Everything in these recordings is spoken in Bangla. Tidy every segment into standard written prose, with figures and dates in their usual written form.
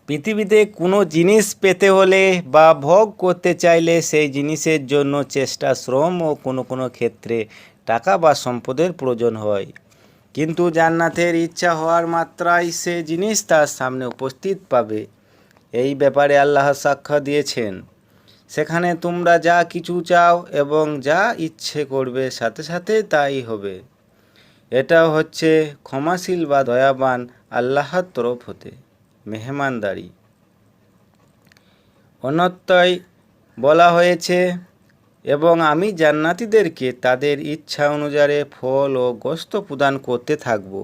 পৃথিবীতে কোনো জিনিস পেতে হলে বা ভোগ করতে চাইলে সেই জিনিসের জন্য চেষ্টা, শ্রম ও কোনো কোনো ক্ষেত্রে টাকা বা সম্পদের প্রয়োজন হয়। কিন্তু জান্নাতের ইচ্ছা হওয়ার মাত্রায় সে জিনিস তার সামনে উপস্থিত পাবে। এই ব্যাপারে আল্লাহ সাক্ষ্য দিয়েছেন, সেখানে তোমরা যা কিছু চাও এবং যা ইচ্ছে করবে সাথে সাথে তাই হবে। এটা হচ্ছে ক্ষমাশীল বা দয়াবান আল্লাহর তরফ হতে মেহমানদারি। অন্যত্রয় বলা হয়েছে, এবং আমি জান্নাতীদেরকে তাদের ইচ্ছা অনুযায়ী ফল ও গোশত প্রদান করতে থাকব।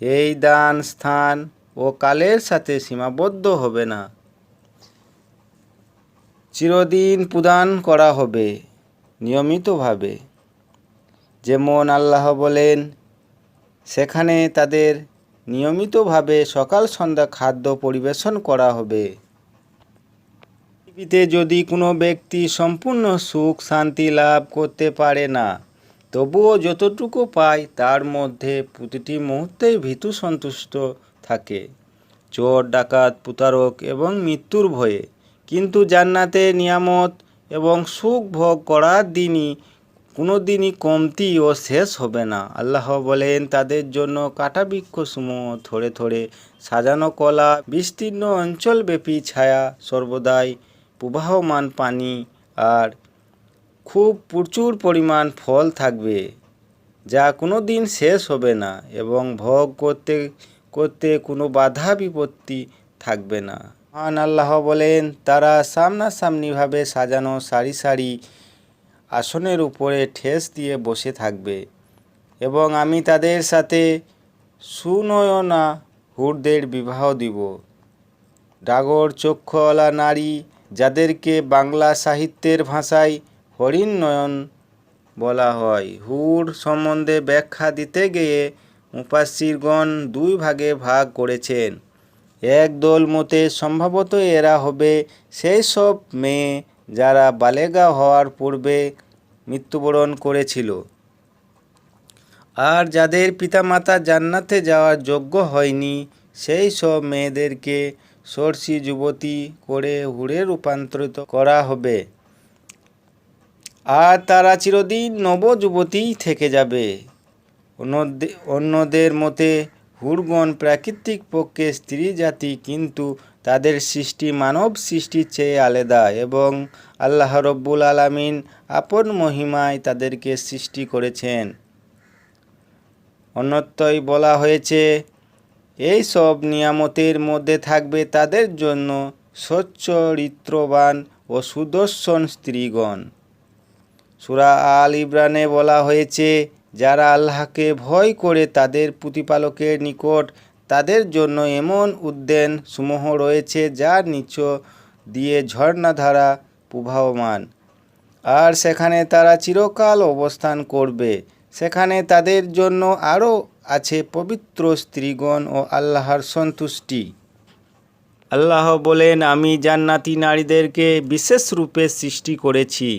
এই দান স্থান ও কালের সাথে সীমাবদ্ধ হবে না, চিরদিন প্রদান করা হবে নিয়মিতভাবে। যেমন আল্লাহ বলেন, সেখানে তাদের নিয়মিতভাবে সকাল সন্ধ্যা খাদ্য পরিবেশন করা হবে। পৃথিবীতে যদি কোনো ব্যক্তি সম্পূর্ণ সুখ শান্তি লাভ করতে পারে না, তবুও যতটুকু পায় তার মধ্যে প্রতিটি মুহূর্তেই ভীতু সন্তুষ্ট থাকে, চোর ডাকাত প্রতারক এবং মৃত্যুর ভয়ে। কিন্তু জান্নাতে নিয়ামত এবং সুখ ভোগ করার দিনই কোনো দিনই কমতি ও শেষ হবে না। আল্লাহ বলেন, তাদের জন্য কাটা বৃক্ষসমূহ থরে থরে সাজানো কলা, বিস্তীর্ণ অঞ্চলব্যাপী ছায়া, সর্বদাই প্রবাহমান পানি আর খুব প্রচুর পরিমাণ ফল থাকবে যা কোনো দিন শেষ হবে না, এবং ভোগ করতে করতে কোনো বাধা বিপত্তি থাকবে না। মহান আল্লাহ বলেন, তারা সামনাসামনিভাবে সাজানো সারি সারি আসনের উপরে ঠেস দিয়ে বসে থাকবে, এবং আমি তাদের সাথে সুনয়না হুরদের বিবাহ দিব। ডাগর চক্ষুওয়ালা নারী, যাদেরকে বাংলা সাহিত্যের ভাষায় হরিণ নয়ন বলা হয়। হুর সম্বন্ধে ব্যাখ্যা দিতে গিয়ে মুফাসসিরগণ দুই ভাগে ভাগ করেছেন। এক দল মতে সম্ভবত এরা হবে সেই সব মেয়ে যারা বালেগা হওয়ার পূর্বে মৃত্যুবরণ করেছিল, আর যাদের পিতামাতা জান্নাতে যাওয়ার যোগ্য হয়নি, সেই সব মেয়েদেরকে সরসী যুবতী করে হুরে রূপান্তরিত করা হবে, আর তারা চিরদিন নবযুবতী থেকে যাবে। অন্যদের মতে হুরগণ প্রাকৃতিক পক্ষে স্ত্রী জাতি, কিন্তু তাদের সৃষ্টি মানব সৃষ্টির চেয়ে আলাদা, এবং আল্লাহ রব্বুল আলামিন আপন মহিমায় তাদেরকে সৃষ্টি করেছেন। অন্যত্রয় বলা হয়েছে, এই সব নিয়ামতের মধ্যে থাকবে তাদের জন্য সচ্চরিত্রবান ও সুদর্শন স্ত্রীগণ। সূরা আল ইমরানে বলা হয়েছে, যারা আল্লাহকে ভয় করে তাদের প্রতিপালকের নিকট তাদের জন্য এমন উদ্যান সমূহ রয়েছে যার নিচ দিয়ে ঝর্ণাধারা প্রবাহমান, আর সেখানে তারা চিরকাল অবস্থান করবে। সেখানে তাদের জন্য আরও আছে পবিত্র স্ত্রীগণ ও আল্লাহর সন্তুষ্টি। আল্লাহ বলেন, আমি জান্নাতি নারীদেরকে বিশেষ রূপে সৃষ্টি করেছি,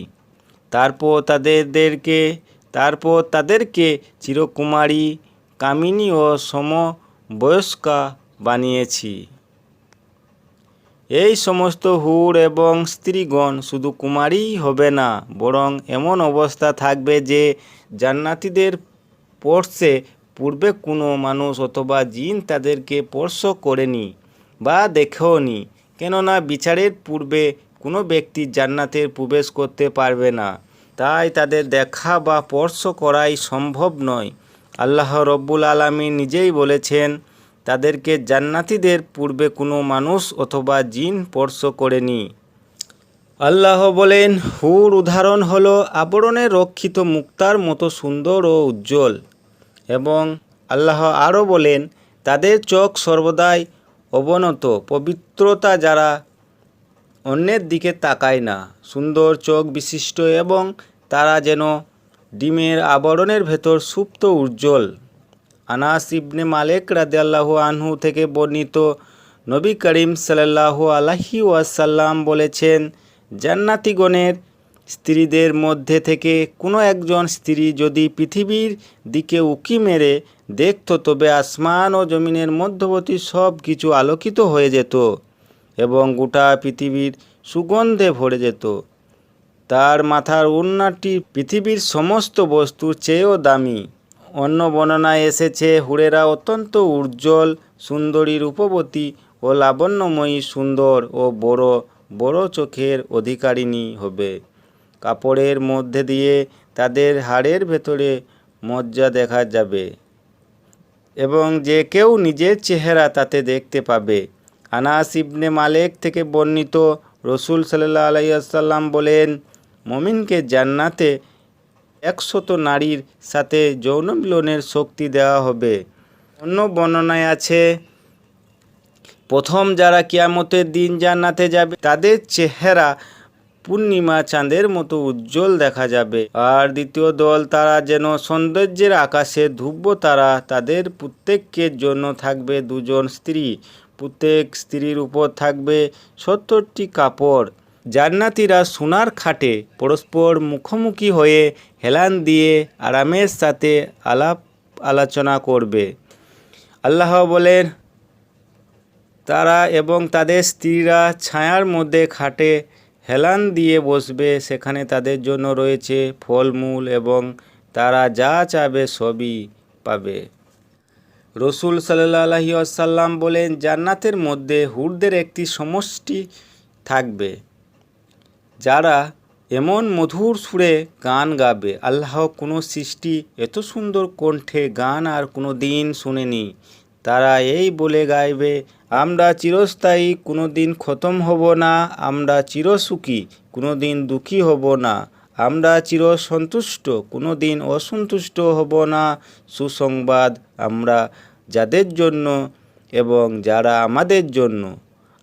তারপর তাদেরকে চিরকুমারী, কামিনী ও সমবয়স্কা বানিয়েছি। এই সমস্ত হুর এবং স্ত্রীগণ শুধু কুমারীই হবে না, বরং এমন অবস্থা থাকবে যে জান্নাতীদের স্পর্শে পূর্বে কোনো মানুষ অথবা জিন তাদেরকে স্পর্শ করেনি বা দেখেওনি, কেননা বিচারের পূর্বে কোনো ব্যক্তি জান্নাতে প্রবেশ করতে পারবে না, তাই তাদের দেখা বা স্পর্শ করাই সম্ভব নয়। আল্লাহ রব্বুল আলামিন নিজেই বলেছেন, তাদেরকে জান্নাতীদের পূর্বে কোনো মানুষ অথবা জিন স্পর্শ করেনি। আল্লাহ বলেন, হুর উদাহরণ হলো আবরণে রক্ষিত মুক্তার মতো সুন্দর ও উজ্জ্বল। এবং আল্লাহ আরও বলেন, তাদের চোখ সর্বদাই অবনত, পবিত্রতা যারা অন্যের দিকে তাকায় না, সুন্দর চোখ বিশিষ্ট, এবং তারা যেন ডিমের আবরণের ভেতর সুপ্ত উজ্জ্বল। আনাস ইবনে মালিক রাদিয়াল্লাহু আনহু থেকে বর্ণিত, নবী করিম সাল্লাল্লাহু আলাইহি ওয়াসাল্লাম বলেছেন, জান্নাতীগণের স্ত্রীদের মধ্যে থেকে কোনো একজন স্ত্রী যদি পৃথিবীর দিকে উঁকি মেরে দেখত, তবে আসমান ও জমিনের মধ্যবর্তী সব কিছু আলোকিত হয়ে যেত এবং গোটা পৃথিবীর সুগন্ধে ভরে যেত। তার মাথার ওড়নাটি পৃথিবীর সমস্ত বস্তুর চেয়েও দামি। অন্য বর্ণনায় এসেছে, হুরেরা অত্যন্ত উজ্জ্বল, সুন্দরী, রূপবতী ও লাবণ্যময়ী, সুন্দর ও বড় বড় চোখের অধিকারিণী হবে। কাপড়ের মধ্যে দিয়ে তাদের হাড়ের ভেতরে মজ্জা দেখা যাবে এবং যে কেউ নিজের চেহারা তাতে দেখতে পাবে। আনাস ইবনে মালিক থেকে বর্ণিত, রসুল সাল্লাল্লাহু আলাইহি ওয়াসাল্লাম বলেন, মুমিনকে জান্নাতে 100 নারীর সাথে যৌন মিলনের শক্তি দেওয়া হবে। অন্য বর্ণনায় আছে, প্রথম যারা কিয়ামতের দিন জান্নাতে যাবে তাদের চেহারা পূর্ণিমা চাঁদের মতো উজ্জ্বল দেখা যাবে। আর দ্বিতীয় দল, তারা যেন সৌন্দর্যের আকাশে ধ্রুব তারা। তাদের প্রত্যেকের জন্য থাকবে 2 জন স্ত্রী, প্রত্যেক স্ত্রীর উপর থাকবে 70টি কাপড়। জান্নাতীরা সোনার খাটে পরস্পর মুখোমুখি হয়ে হেলান দিয়ে আরামের সাথে আলাপ আলোচনা করবে। আল্লাহ বলেন, তারা এবং তাদের স্ত্রীরা ছায়ার মধ্যে খাটে হেলান দিয়ে বসবে, সেখানে তাদের জন্য রয়েছে ফলমূল এবং তারা যা চাবে সবই পাবে। রসুল সাল্লাল্লাহু আলাইহি ওয়াসাল্লাম বলেন, জান্নাতের মধ্যে হুরদের একটি সমষ্টি থাকবে যারা এমন মধুর সুরে গান গাবে, আল্লাহ কোনো সৃষ্টি এত সুন্দর কণ্ঠে গান আর কোনো দিন শুনেনি। তারা এই বলে গাইবে, আমরা চিরস্থায়ী, কোনো দিন খতম হব না। আমরা চিরসুখী, কোনো দিন দুঃখী হব না। আমরা চিরসন্তুষ্ট, কোনো দিন অসন্তুষ্ট হব না। সুসংবাদ আমরা যাদের জন্য এবং যারা আমাদের জন্য।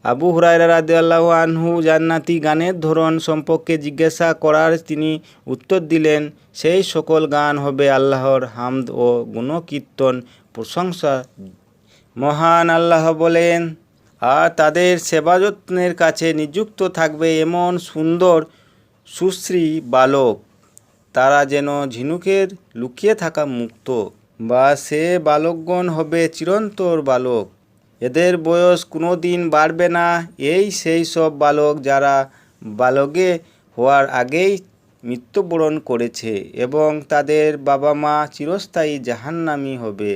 আবু হুরায়রা রাদিয়াল্লাহু আনহু জান্নাতি গানের ধরন সম্পর্কে জিজ্ঞাসা করার তিনি উত্তর দিলেন, সেই সকল গান হবে আল্লাহর হামদ ও গুণকীর্তন, প্রশংসা। মহান আল্লাহ বলেন, আর তাদের সেবাযত্নের কাছে নিযুক্ত থাকবে এমন সুন্দর সুশ্রী বালক, তারা যেন ঝিনুকের লুকিয়ে থাকা মুক্ত, বা সে বালকগণ হবে চিরন্তর বালক, এদের বয়স কোনো দিন বাড়বে না। এই সেই সব বালক যারা বালকে হওয়ার আগেই মৃত্যুবরণ করেছে এবং তাদের বাবা মা চিরস্থায়ী জাহান্নামী হবে,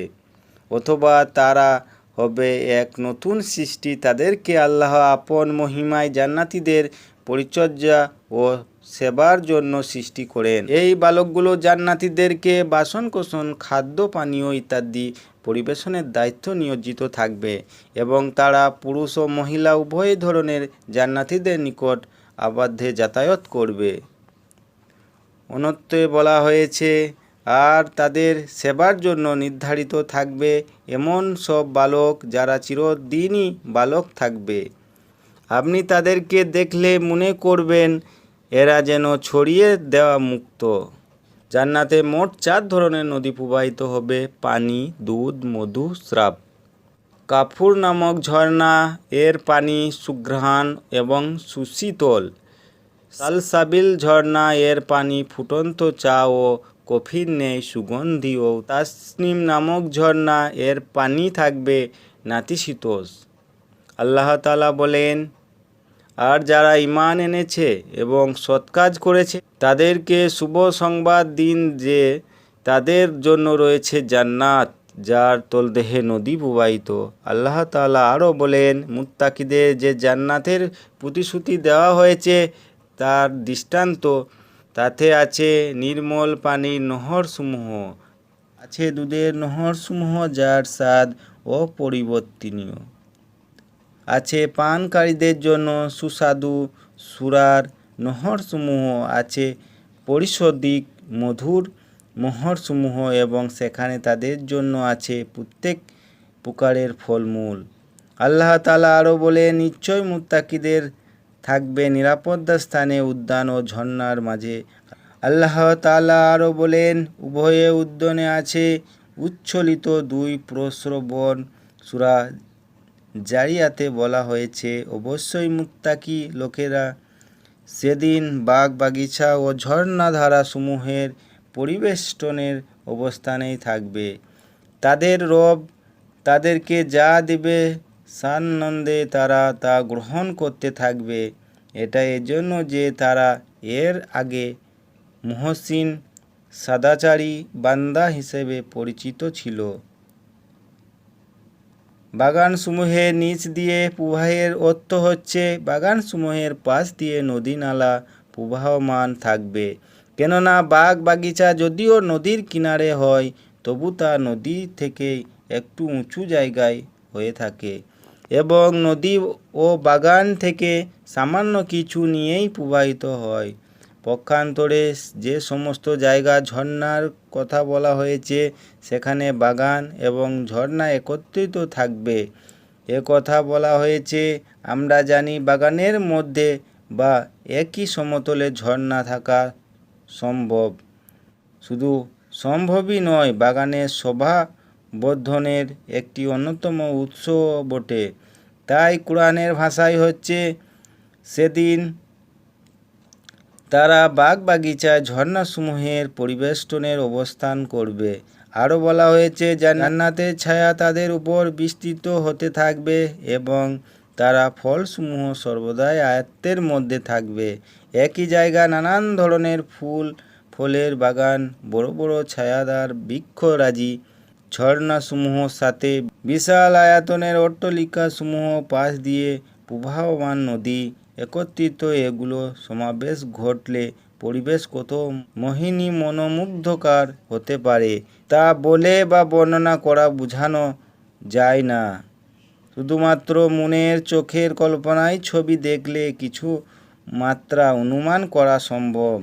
অথবা তারা হবে এক নতুন সৃষ্টি। তাদেরকে আল্লাহ আপন মহিমায় জান্নাতীদের পরিচর্যা ও সেবার জন্য সৃষ্টি করেন। এই বালকগুলো জান্নাতীদেরকে বাসনকোসন, খাদ্য পানীয় ইত্যাদি পরিবেশনের দায়িত্ব নিয়োজিত থাকবে এবং তারা পুরুষ ও মহিলা উভয় ধরনের জান্নাতীদের নিকট আবদ্ধে যাতায়াত করবে। অন্যত্রে বলা হয়েছে, আর তাদের সেবার জন্য নির্ধারিত থাকবে এমন সব বালক যারা চিরদিনই বালক থাকবে। আপনি তাদেরকে দেখলে মনে করবেন এরা যেন ছড়িয়ে দেওয়া মুক্ত। জান্নাতে মোট 4 ধরনের নদী প্রবাহিত হবে, পানি, দুধ, মধু, স্রাব। কাফুর নামক ঝর্ণা, এর পানি সুঘ্রাণ এবং সুশীতল। সালসাবিল ঝর্ণা, এর পানি ফুটন্ত চা ও কফির ন্যায় সুগন্ধি। ও তাসনিম নামক ঝর্ণা, এর পানি থাকবে নাতিশীতোষ। আল্লাহ তাআলা বলেন, আর যারা ঈমান এনেছে এবং সৎ কাজ করেছে তাদেরকে শুভ সংবাদ দিন যে তাদের জন্য রয়েছে জান্নাত যার তলদেহে নদী প্রবাহিত। আল্লাহ তাআলা আরও বলেন, মুত্তাকিদের যে জান্নাতের প্রতিশ্রুতি দেওয়া হয়েছে তার দৃষ্টান্ত, তাতে আছে নির্মল পানির নহরসমূহ, আছে দুধের নহরসমূহ যার স্বাদ অপরিবর্তনীয়, আছে পানকারীদের জন্য সুস্বাদু সুরার নহরসমূহ, আছে পরিশোধিত মধুর নহরসমূহ এবং সেখানে তাদের জন্য আছে প্রত্যেক প্রকারের ফলমূল। আল্লাহ তাআলা আরও বলেন, নিশ্চয় মুত্তাকিদের থাকবে নিরাপত্তা স্থানে, উদ্যান ও ঝর্ণার মাঝে। আল্লাহ তাআলা আরও বলেন, উভয়ে উদ্যানে আছে উচ্ছ্বলিত 2 প্রস্রবণ। সূরা জারিয়াতে বলা হয়েছে, অবশ্যই মুত্তাকি লোকেরা সেদিন বাগ বাগিচা ও ঝর্ণাধারা সমূহের পরিবেষ্টনের অবস্থানেই থাকবে। তাদের রব তাদেরকে যা দেবে সানন্দে তারা তা গ্রহণ করতে থাকবে। এটা এজন্য যে তারা এর আগে মুহসিন সদাচারী বান্দা হিসেবে পরিচিত ছিল। বাগানসমূহের নিচ দিয়ে প্রবাহের অর্থ হচ্ছে বাগানসমূহের পাশ দিয়ে নদী নালা প্রবাহমান থাকবে। কেননা বাগ বাগিচা যদিও নদীর কিনারে হয় তবু তা নদী থেকে একটু উঁচু জায়গায় হয়ে থাকে এবং নদী ও বাগান থেকে সামান্য কিছু নিয়েই প্রবাহিত হয়। পক্ষান্তরে যে সমস্ত জায়গা ঝর্ণার কথা বলা হয়েছে সেখানে বাগান এবং ঝর্ণা একত্রিত থাকবে। এ কথা বলা হয়েছে। আমরা জানি বাগানের মধ্যে বা একই সমতলে ঝর্ণা থাকা সম্ভব। শুধু সম্ভবই নয়, বাগানের শোভা বর্ধনের একটি অন্যতম উৎস বটে। তাই কোরআনের ভাষাই হচ্ছে সেদিন তারা বাগ বাগিচায় ঝর্ণাসমূহের পরিবেষ্টনের অবস্থান করবে। আরও বলা হয়েছে জান্নাতের ছায়া তাদের উপর বিস্তৃত হতে থাকবে এবং তারা ফলসমূহ সর্বদাই আয়ত্তের মধ্যে থাকবে। একই জায়গা নানান ধরনের ফলের বাগান, বড় বড় ছায়াদার বৃক্ষরাজি, ঝর্ণাসমূহ সাথে বিশাল আয়তনের অট্টালিকাসমূহ, পাশ দিয়ে প্রবাহমান নদী একত্রিত, এগুলো সমাবেশ ঘটলে পরিবেশ কত মোহিনী মনোমুগ্ধকর হতে পারে তা বলে বা বর্ণনা করা বোঝানো যায় না। শুধুমাত্র মনের চোখের কল্পনায় ছবি দেখলে কিছু মাত্রা অনুমান করা সম্ভব।